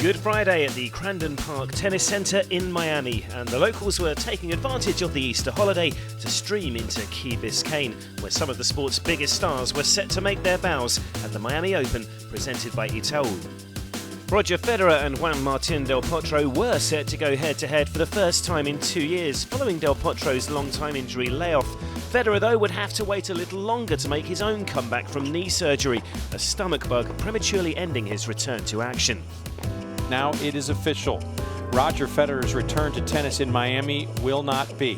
Good Friday at the Crandon Park Tennis Centre in Miami, and the locals were taking advantage of the Easter holiday to stream into Key Biscayne, where some of the sport's biggest stars were set to make their bows at the Miami Open presented by Itaú. Roger Federer and Juan Martín del Potro were set to go head-to-head for the first time in 2 years, following del Potro's long-time injury layoff. Federer, though, would have to wait a little longer to make his own comeback from knee surgery, a stomach bug prematurely ending his return to action. Now it is official. Roger Federer's return to tennis in Miami will not be.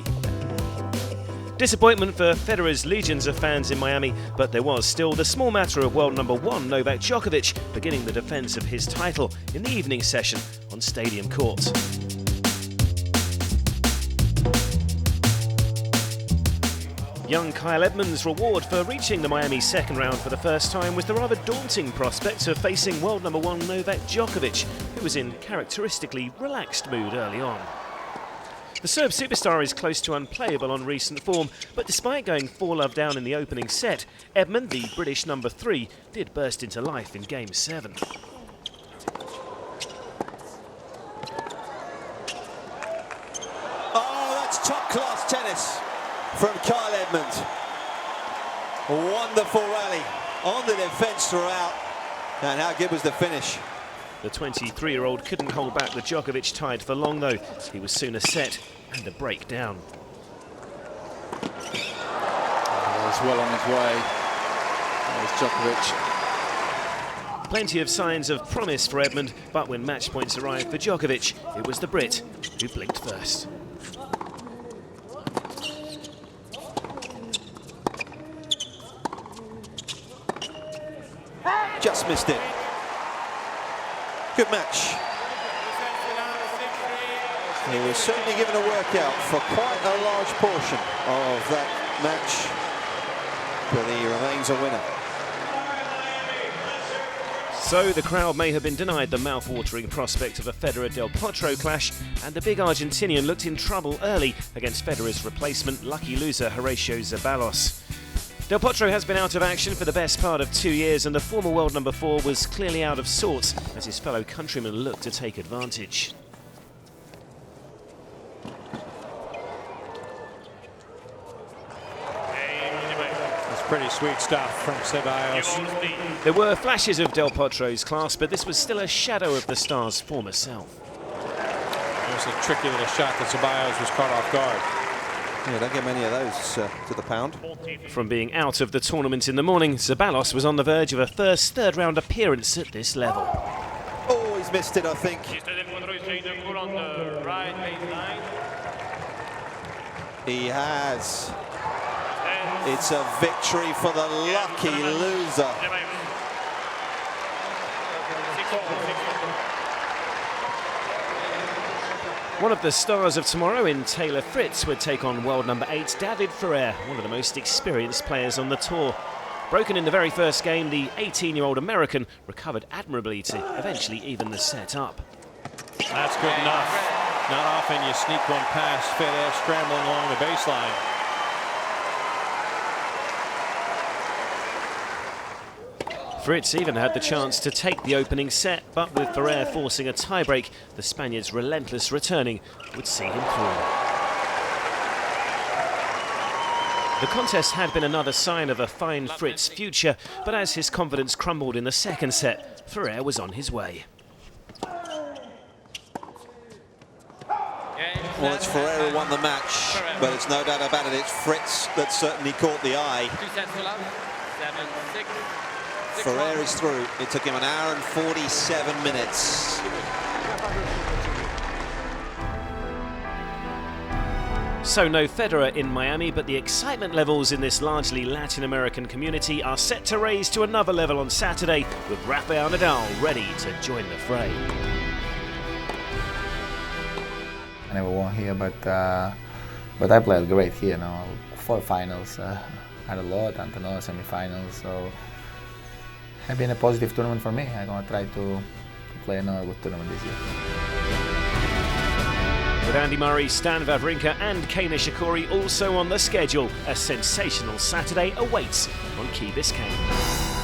Disappointment for Federer's legions of fans in Miami, but there was still the small matter of world number one Novak Djokovic beginning the defence of his title in the evening session on Stadium Court. Young Kyle Edmund's reward for reaching the Miami second round for the first time was the rather daunting prospect of facing world number one Novak Djokovic, who was in characteristically relaxed mood early on. The Serb superstar is close to unplayable on recent form, but despite going 4-love down in the opening set, Edmund, the British number 3, did burst into life in Game 7. Oh, that's top-class tennis from Kyle Edmund. A wonderful rally on the defence throughout, and how good was the finish? The 23-year-old couldn't hold back the Djokovic tide for long, though. He was soon a set and a breakdown. He's well on his way. There's Djokovic. Plenty of signs of promise for Edmund, but when match points arrived for Djokovic, it was the Brit who blinked first. Just missed it. Good match. He was certainly given a workout for quite a large portion of that match, but he remains a winner. So the crowd may have been denied the mouth-watering prospect of a Federer-Del Potro clash, and the big Argentinian looked in trouble early against Federer's replacement, lucky loser Horacio Zeballos. Del Potro has been out of action for the best part of 2 years, and the former world number 4 was clearly out of sorts as his fellow countrymen looked to take advantage. It's pretty sweet stuff from Zeballos. There were flashes of Del Potro's class, but this was still a shadow of the star's former self. It was a tricky little shot that Zeballos was caught off guard. Yeah, don't get many of those to the pound. From being out of the tournament in the morning, Zeballos was on the verge of a first third-round appearance at this level. Oh, he's missed it, I think. He has. It's a victory for the lucky loser. One of the stars of tomorrow in Taylor Fritz would take on world number 8 David Ferrer, one of the most experienced players on the tour. Broken in the very first game, the 18-year-old American recovered admirably to eventually even the set up. That's good enough. Not often you sneak one past Ferrer scrambling along the baseline. Fritz even had the chance to take the opening set, but with Ferrer forcing a tiebreak, the Spaniard's relentless returning would see him through. The contest had been another sign of a fine Fritz future, but as his confidence crumbled in the second set, Ferrer was on his way. Well, it's Ferrer who won the match, but it's no doubt about it, it's Fritz that certainly caught the eye. Ferrer is through. It took him 1 hour and 47 minutes. So no Federer in Miami, but the excitement levels in this largely Latin American community are set to raise to another level on Saturday, with Rafael Nadal ready to join the fray. I never won here, but I played great here. 4 finals, had a lot, and another semi-finals. So it's been a positive tournament for me. I'm gonna try to play another good tournament this year. With Andy Murray, Stan Wawrinka and Kei Nishikori also on the schedule, a sensational Saturday awaits on Key Biscayne.